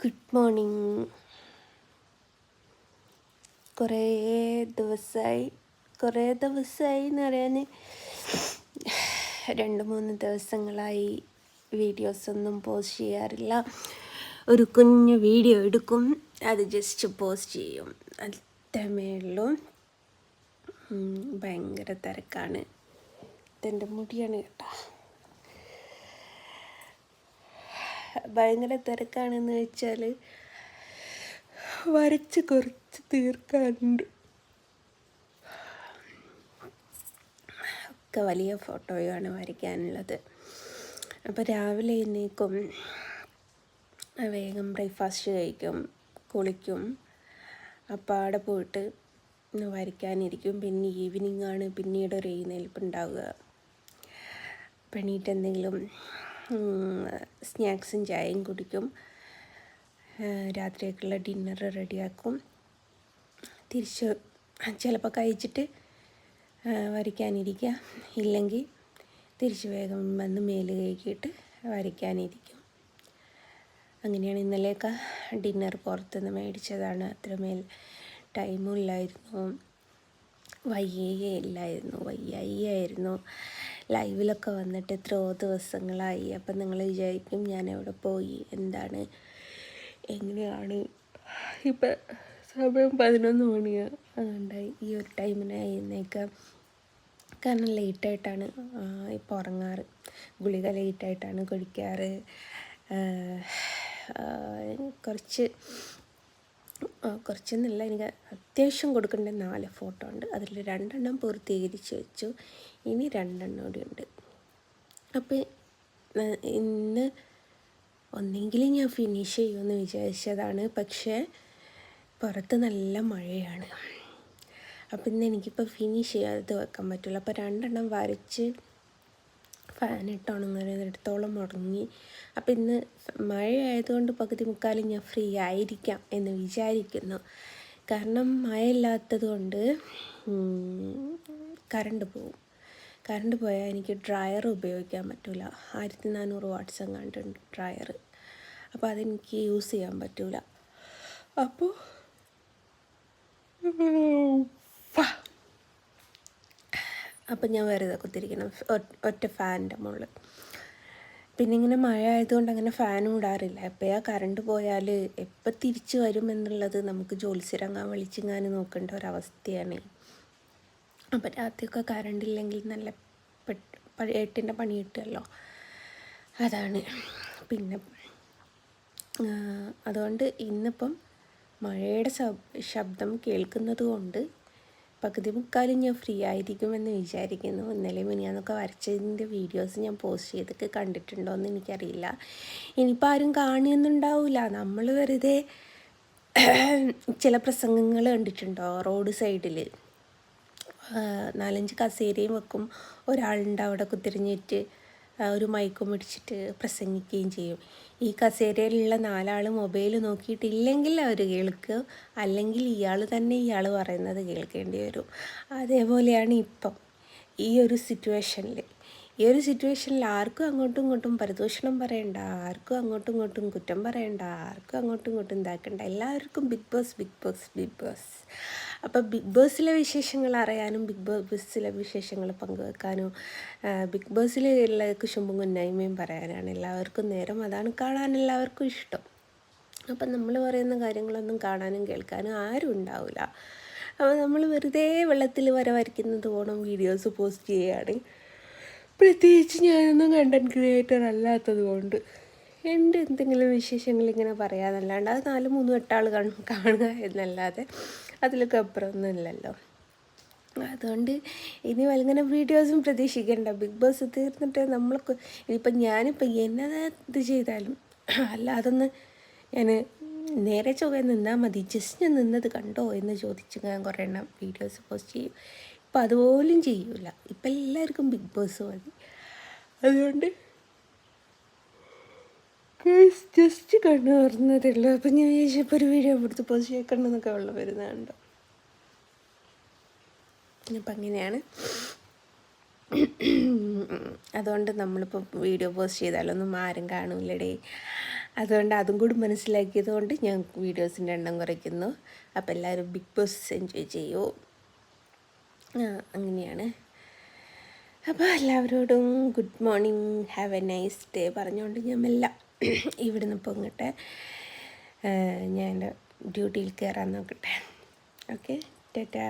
Good morning. കുറേ ദിവസമായി എന്ന് പറയാൻ 2-3 ദിവസങ്ങളായി വീഡിയോസൊന്നും പോസ്റ്റ് ചെയ്യാറില്ല. ഒരു കുഞ്ഞു വീഡിയോ എടുക്കും, അത് ജസ്റ്റ് പോസ്റ്റ് ചെയ്യും, അത്രമേ ഉള്ളൂ. ഭയങ്കര തിരക്കാണ്. ഇതെൻ്റെ മുടിയാണ് കേട്ടോ. ഭയങ്കര തിരക്കാണെന്ന് വെച്ചാൽ വരച്ച് കുറച്ച് തീർക്കാനുണ്ട്. ഒക്കെ വലിയ ഫോട്ടോയാണ് വരയ്ക്കാനുള്ളത്. അപ്പോൾ രാവിലെ എഴുന്നേൽക്കും, വേഗം ബ്രേക്ക്ഫാസ്റ്റ് കഴിക്കും, കുളിക്കും, അപ്പോൾ അവിടെ പോയിട്ട് വരയ്ക്കാനിരിക്കും. പിന്നെ ഈവനിങ് ആണ് പിന്നീട് ഒരു എഴുന്നേൽപ്പ് ഉണ്ടാവുക. പണിയിട്ട് എന്തെങ്കിലും സ്നാക്സും ചായയും കുടിക്കും, രാത്രിയൊക്കെയുള്ള ഡിന്നർ റെഡിയാക്കും. തിരിച്ച് ചിലപ്പോൾ കഴിച്ചിട്ട് വരയ്ക്കാനിരിക്കുക, ഇല്ലെങ്കിൽ തിരിച്ച് വേഗം വന്ന് മേല് കഴുകിയിട്ട് വരയ്ക്കാനിരിക്കും. അങ്ങനെയാണ്. ഇന്നലെയൊക്കെ ഡിന്നർ പുറത്തുനിന്ന് മേടിച്ചതാണ്. അത്രമേൽ ടൈമും ഇല്ലായിരുന്നു, വയ്യായിരുന്നു. ലൈവിലൊക്കെ വന്നിട്ട് എത്രയോ ദിവസങ്ങളായി. അപ്പം നിങ്ങൾ വിചാരിക്കും ഞാൻ എവിടെ പോയി, എന്താണ്, എങ്ങനെയാണ്. ഇപ്പം സമയം 11 മണിയാണ്. അതുകൊണ്ടായി ഈ ഒരു ടൈമിനായി എഴുന്നേൽക്കാം. കാരണം ലേറ്റായിട്ടാണ് ഇപ്പോൾ ഉറങ്ങാറ്. ഗുളിക ലേറ്റായിട്ടാണ് കഴിക്കാറ്. കുറച്ചെന്നല്ല, എനിക്ക് അത്യാവശ്യം കൊടുക്കേണ്ട 4 ഫോട്ടോ ഉണ്ട്. അതിൽ 2 പൂർത്തീകരിച്ച് വെച്ചു, ഇനി 2 കൂടി ഉണ്ട്. അപ്പോൾ ഇന്ന് ഒന്നെങ്കിലും ഞാൻ ഫിനിഷ് ചെയ്യുമെന്ന് വിചാരിച്ചതാണ്, പക്ഷേ പുറത്ത് നല്ല മഴയാണ്. അപ്പോൾ ഇന്ന് എനിക്കിപ്പോൾ ഫിനിഷ് ചെയ്യാതെ വെക്കാൻ പറ്റില്ല. അപ്പോൾ 2 വരച്ച് ഫാനിട്ട് ഉണങ്ങുന്നിടത്തോളം ഉണങ്ങി. അപ്പോൾ ഇന്ന് മഴയായതുകൊണ്ട് പകുതി മുക്കാലും ഞാൻ ഫ്രീ ആയിരിക്കാം എന്ന് വിചാരിക്കുന്നു. കാരണം മഴയില്ലാത്തത് കൊണ്ട് കറണ്ട് പോവും. കറണ്ട് പോയാൽ എനിക്ക് ഡ്രയർ ഉപയോഗിക്കാൻ പറ്റില്ല. 1400 വാട്ട്സ് എങ്ങാണ്ടുണ്ട് ഡ്രയർ. അപ്പോൾ അതെനിക്ക് യൂസ് ചെയ്യാൻ പറ്റില്ല. അപ്പം ഞാൻ വെറുതെ കുത്തിരിക്കണം ഒറ്റ ഫാനിൻ്റെ മുകളിൽ. പിന്നെ ഇങ്ങനെ മഴ ആയതുകൊണ്ട് അങ്ങനെ ഫാനും ഇടാറില്ല. എപ്പോഴാണ് കറണ്ട് പോയാൽ എപ്പോൾ തിരിച്ചു വരും എന്നുള്ളത് നമുക്ക് ജോലിസിറങ്ങാൻ വിളിച്ചിങ്ങാനും നോക്കേണ്ട ഒരവസ്ഥയാണ്. അപ്പം രാത്രിയൊക്കെ കറണ്ട് ഇല്ലെങ്കിൽ നല്ല 8ൻ്റെ പണി കിട്ടുമല്ലോ, അതാണ്. പിന്നെ അതുകൊണ്ട് ഇന്നിപ്പം മഴയുടെ ശബ്ദം കേൾക്കുന്നത് കൊണ്ട് പകുതി മുക്കാലും ഞാൻ ഫ്രീ ആയിരിക്കുമെന്ന് വിചാരിക്കുന്നു. ഇന്നലെ മിനിയാന്നൊക്കെ വരച്ചതിൻ്റെ വീഡിയോസ് ഞാൻ പോസ്റ്റ് ചെയ്തൊക്കെ കണ്ടിട്ടുണ്ടോ എന്ന് എനിക്കറിയില്ല. ഇനിയിപ്പോൾ ആരും കാണുന്നുണ്ടാവില്ല. നമ്മൾ വെറുതെ ചില പ്രസംഗങ്ങൾ കണ്ടിട്ടുണ്ടോ, റോഡ് സൈഡിൽ 4-5 കസേരയും വെക്കും, ഒരാളുണ്ട് അവിടെ കുത്തിരിഞ്ഞിട്ട് ഒരു മൈക്കും പിടിച്ചിട്ട് പ്രസംഗിക്കുകയും ചെയ്യും. ഈ കസേരയിലുള്ള 4 ആൾ മൊബൈൽ നോക്കിയിട്ടില്ലെങ്കിൽ അവർ കേൾക്കുക, അല്ലെങ്കിൽ ഇയാൾ പറയുന്നത് കേൾക്കേണ്ടി വരും. അതേപോലെയാണ് ഇപ്പം ഈ ഒരു സിറ്റുവേഷനിൽ ആർക്കും അങ്ങോട്ടും ഇങ്ങോട്ടും പരിദോഷണം പറയണ്ട, ആർക്കും അങ്ങോട്ടും ഇങ്ങോട്ടും കുറ്റം പറയണ്ട, ആർക്കും അങ്ങോട്ടും ഇങ്ങോട്ടും ഇതാക്കണ്ട. എല്ലാവർക്കും ബിഗ് ബോസ്. അപ്പോൾ ബിഗ് ബോസിലെ വിശേഷങ്ങൾ അറിയാനും ബിഗ് ബോസിലെ വിശേഷങ്ങൾ പങ്കുവെക്കാനും ബിഗ് ബോസിലുള്ള കുശുമ്പും കുന്നായ്മയും പറയാനാണ് എല്ലാവർക്കും നേരം. അതാണ് കാണാൻ എല്ലാവർക്കും ഇഷ്ടം. അപ്പം നമ്മൾ പറയുന്ന കാര്യങ്ങളൊന്നും കാണാനും കേൾക്കാനും ആരും ഉണ്ടാവില്ല. അപ്പോൾ നമ്മൾ വെറുതെ വെള്ളത്തിൽ വരയ്ക്കുന്നത് പോണം വീഡിയോസ് പോസ്റ്റ് ചെയ്യുകയാണ്. പ്രത്യേകിച്ച് ഞാനൊന്നും കണ്ടൻറ് ക്രിയേറ്റർ അല്ലാത്തത് കൊണ്ട് എൻ്റെ എന്തെങ്കിലും വിശേഷങ്ങൾ ഇങ്ങനെ പറയാനല്ലാണ്ട് അത് 4-3 ആൾ കാണുക എന്നല്ലാതെ അതിലൊക്കെ അപ്പുറമൊന്നും ഇല്ലല്ലോ. അതുകൊണ്ട് ഇനി വലുങ്ങനെ വീഡിയോസും പ്രതീക്ഷിക്കേണ്ട. ബിഗ് ബോസ് തീർന്നിട്ട് നമ്മൾക്ക് ഞാനിപ്പോൾ എന്നത് ഇത് ചെയ്താലും അല്ലാതൊന്ന് ഞാൻ നേരെ ചൊവ്വേ നിന്നാൽ മതി, ജസ്റ്റ് ഞാൻ നിന്നത് കണ്ടോ എന്ന് ചോദിച്ച് ഞാൻ കുറേ എണ്ണം വീഡിയോസ് പോസ്റ്റ് ചെയ്യും. ഇപ്പം അതുപോലും ചെയ്യൂല. ഇപ്പം എല്ലാവർക്കും ബിഗ് ബോസ് മതി. അതുകൊണ്ട് ജസ്റ്റ് കണ്ടു തുറന്നതേ അപ്പം ഞാൻ വിചാരിച്ചപ്പോൾ ഒരു വീഡിയോ എടുത്ത് പോസ്റ്റ് ചെയ്യണമെന്നൊക്കെ വെള്ളം വരുന്നുണ്ടോ. അപ്പം അങ്ങനെയാണ്. അതുകൊണ്ട് നമ്മളിപ്പോൾ വീഡിയോ പോസ്റ്റ് ചെയ്താലൊന്നും ആരും കാണൂലടേ. അതുകൊണ്ട് അതും കൂടി മനസ്സിലാക്കിയത് കൊണ്ട് ഞാൻ വീഡിയോസിൻ്റെ എണ്ണം കുറയ്ക്കുന്നു. അപ്പോൾ എല്ലാവരും ബിഗ് ബോസ് എൻജോയ് ചെയ്യൂ. അങ്ങനെയാണ്. അപ്പോൾ എല്ലാവരോടും good morning, have A nice day പറഞ്ഞുകൊണ്ട് ഞാൻ എല്ലാം ഇവിടുന്ന് പൊങ്ങട്ടെ. ഞാൻ എൻ്റെ ഡ്യൂട്ടിയിൽ കയറാൻ നോക്കട്ടെ. ഓക്കെ, ടാറ്റാ.